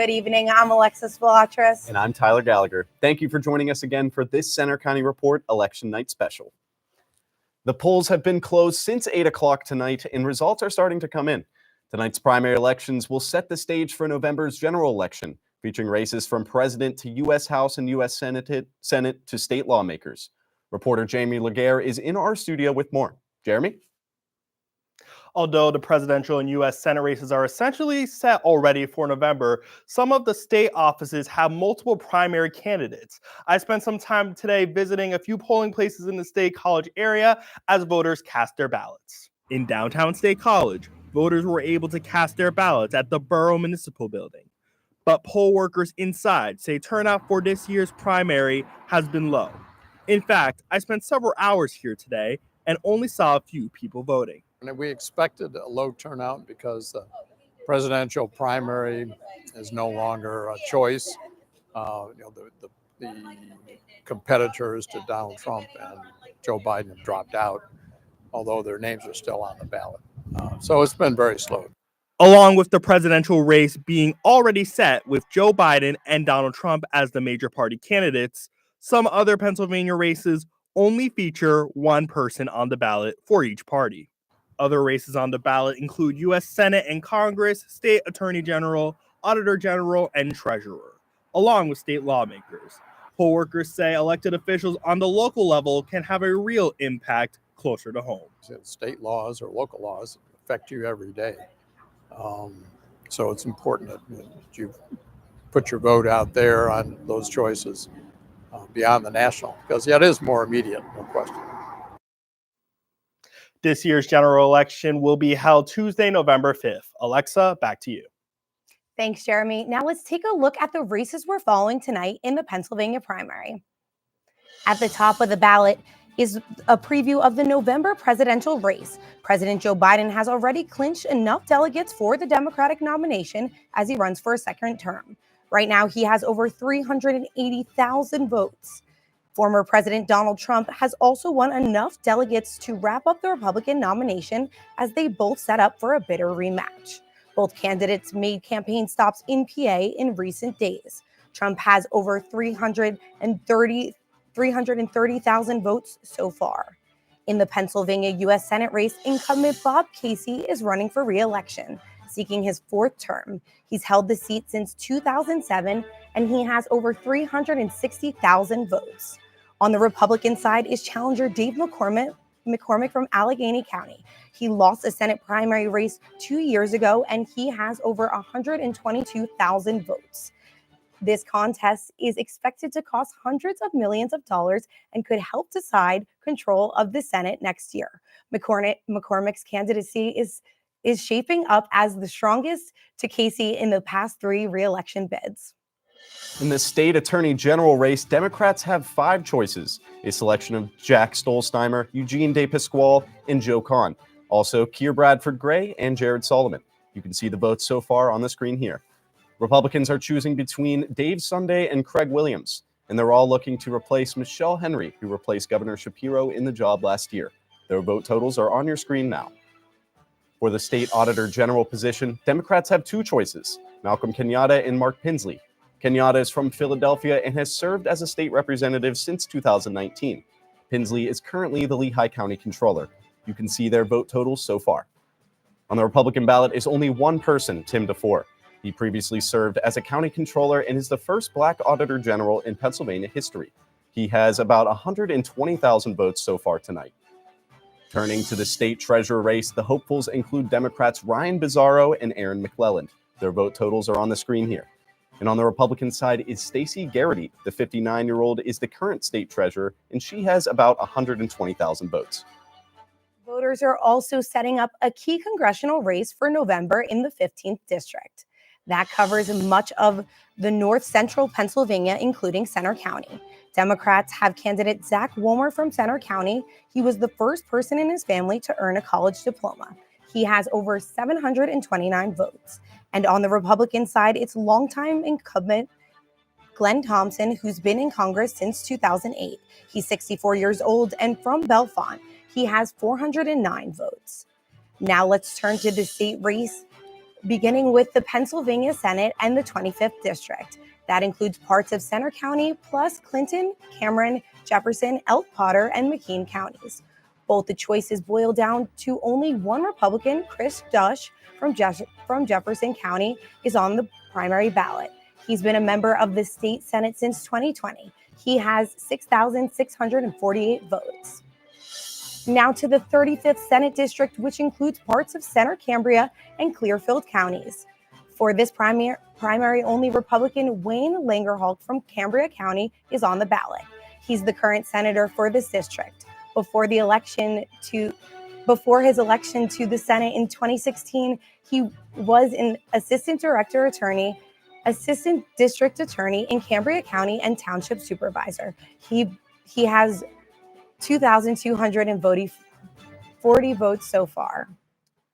Good evening. I'm Alexis Velatris. And I'm Tyler Gallagher. Thank you for joining us again for this Center County Report Election Night Special. The polls have been closed since 8 o'clock tonight, and results are starting to come in. Tonight's primary elections will set the stage for November's general election, featuring races from president to U.S. House and U.S. Senate to state lawmakers. Reporter Jamie Laguerre is in our studio with more. Jeremy? Although the presidential and U.S. Senate races are essentially set already for November, some of the state offices have multiple primary candidates. I spent some time today visiting a few polling places in the State College area as voters cast their ballots. In downtown State College, voters were able to cast their ballots at the Borough Municipal Building. But poll workers inside say turnout for this year's primary has been low. In fact, I spent several hours here today and only saw a few people voting. We expected a low turnout because the presidential primary is no longer a choice. The competitors to Donald Trump and Joe Biden have dropped out, although their names are still on the ballot. So it's been very slow. Along with the presidential race being already set with Joe Biden and Donald Trump as the major party candidates, some other Pennsylvania races only feature one person on the ballot for each party. Other races on the ballot include U.S. Senate and Congress, State Attorney General, Auditor General, and Treasurer, along with state lawmakers. Poll workers say elected officials on the local level can have a real impact closer to home. State laws or local laws affect you every day. So it's important that you put your vote out there on those choices beyond the national, because it is more immediate, no question. This year's general election will be held Tuesday, November 5th. Alexa, back to you. Thanks, Jeremy. Now let's take a look at the races we're following tonight in the Pennsylvania primary. At the top of the ballot is a preview of the November presidential race. President Joe Biden has already clinched enough delegates for the Democratic nomination as he runs for a second term. Right now, he has over 380,000 votes. Former President Donald Trump has also won enough delegates to wrap up the Republican nomination as they both set up for a bitter rematch. Both candidates made campaign stops in PA in recent days. Trump has over 330,000 votes so far. In the Pennsylvania U.S. Senate race, incumbent Bob Casey is running for re-election, seeking his fourth term. He's held the seat since 2007, and he has over 360,000 votes. On the Republican side is challenger Dave McCormick from Allegheny County. He lost a Senate primary race 2 years ago, and he has over 122,000 votes. This contest is expected to cost hundreds of millions of dollars and could help decide control of the Senate next year. McCormick's candidacy is shaping up as the strongest to Casey in the past 3 re-election bids. In the state attorney general race, Democrats have 5 choices, a selection of Jack Stolzheimer, Eugene DePasquale, and Joe Kahn. Also, Keir Bradford Gray and Jared Solomon. You can see the votes so far on the screen here. Republicans are choosing between Dave Sunday and Craig Williams, and they're all looking to replace Michelle Henry, who replaced Governor Shapiro in the job last year. Their vote totals are on your screen now. For the state auditor general position, Democrats have 2 choices, Malcolm Kenyatta and Mark Pinsley. Kenyatta is from Philadelphia and has served as a state representative since 2019. Pinsley is currently the Lehigh County Controller. You can see their vote totals so far. On the Republican ballot is only one person, Tim DeFore. He previously served as a county controller and is the first Black auditor general in Pennsylvania history. He has about 120,000 votes so far tonight. Turning to the state treasurer race, the hopefuls include Democrats Ryan Bizzarro and Aaron McClelland. Their vote totals are on the screen here. And on the Republican side is Stacey Garrity. The 59-year-old is the current state treasurer, and she has about 120,000 votes. Voters are also setting up a key congressional race for November in the 15th district. That covers much of the north central Pennsylvania, including Center County. Democrats have candidate Zach Woolmer from Center County. He was the first person in his family to earn a college diploma. He has over 729 votes. And on the Republican side, it's longtime incumbent Glenn Thompson, who's been in Congress since 2008. He's 64 years old and from Bellefonte. He has 409 votes. Now let's turn to the state race beginning with the Pennsylvania Senate and the 25th District. That includes parts of Center County, plus Clinton, Cameron, Jefferson, Elk Potter, and McKean counties. Both the choices boil down to only one Republican, Chris Dush from Jefferson County, is on the primary ballot. He's been a member of the state Senate since 2020. He has 6,648 votes. Now to the 35th Senate District, which includes parts of Center Cambria and Clearfield counties. For this primary, only Republican Wayne Langerhalk from Cambria County is on the ballot. He's the current senator for this district. Before his election to the Senate in 2016, he was an assistant district attorney in Cambria County and township supervisor. He has 2,240 votes so far.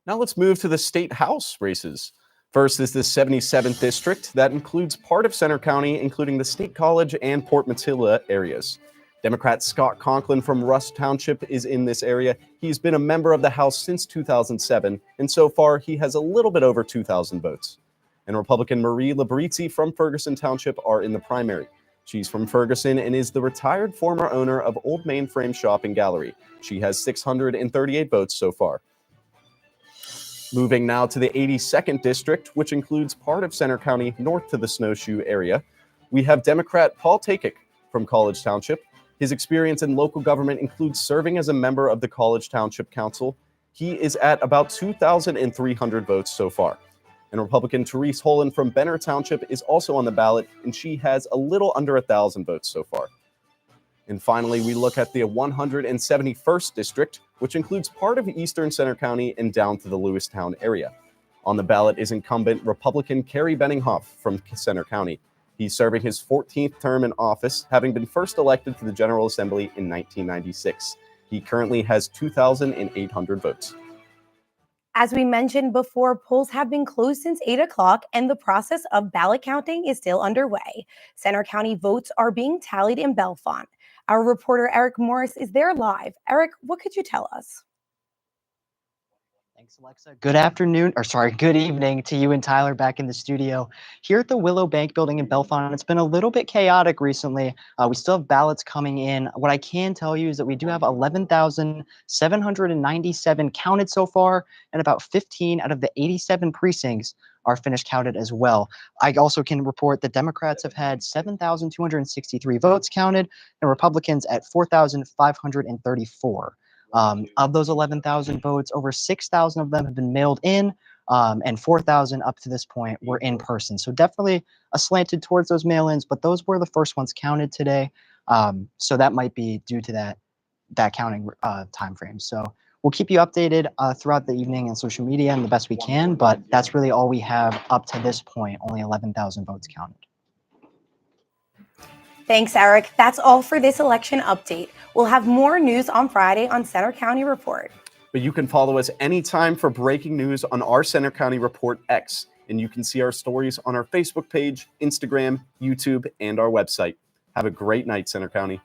Now let's move to the state house races. First is the 77th district. That includes part of Center County, including the State College and Port Matilda areas. Democrat Scott Conklin from Rusk Township is in this area. He's been a member of the House since 2007, and so far he has a little bit over 2,000 votes. And Republican Marie Labrizzi from Ferguson Township are in the primary. She's from Ferguson and is the retired former owner of Old Mainframe Shop and Gallery. She has 638 votes so far. Moving now to the 82nd District, which includes part of Center County north to the Snowshoe area, we have Democrat Paul Takic from College Township. His experience in local government includes serving as a member of the College Township Council. He is at about 2,300 votes so far. And Republican Therese Holland from Benner Township is also on the ballot, and she has a little under 1,000 votes so far. And finally, we look at the 171st District, which includes part of eastern Center County and down to the Lewistown area. On the ballot is incumbent Republican Kerry Benninghoff from Center County. He's serving his 14th term in office, having been first elected to the General Assembly in 1996. He currently has 2,800 votes. As we mentioned before, polls have been closed since 8 o'clock and the process of ballot counting is still underway. Center County votes are being tallied in Bellefonte. Our reporter Eric Morris is there live. Eric, what could you tell us? Thanks, Alexa. Good evening to you and Tyler back in the studio. Here at the Willow Bank building in Bellefonte, it's been a little bit chaotic recently. We still have ballots coming in. What I can tell you is that we do have 11,797 counted so far, and about 15 out of the 87 precincts are finished counted as well. I also can report that Democrats have had 7,263 votes counted, and Republicans at 4,534. Of those 11,000 votes, over 6,000 of them have been mailed in, and 4,000 up to this point were in person. So definitely slanted towards those mail-ins, but those were the first ones counted today. So that might be due to that counting time frame. So we'll keep you updated throughout the evening on social media and the best we can, but that's really all we have up to this point, only 11,000 votes counted. Thanks, Eric. That's all for this election update. We'll have more news on Friday on Center County Report. But you can follow us anytime for breaking news on our Center County Report X, and you can see our stories on our Facebook page, Instagram, YouTube, and our website. Have a great night, Center County.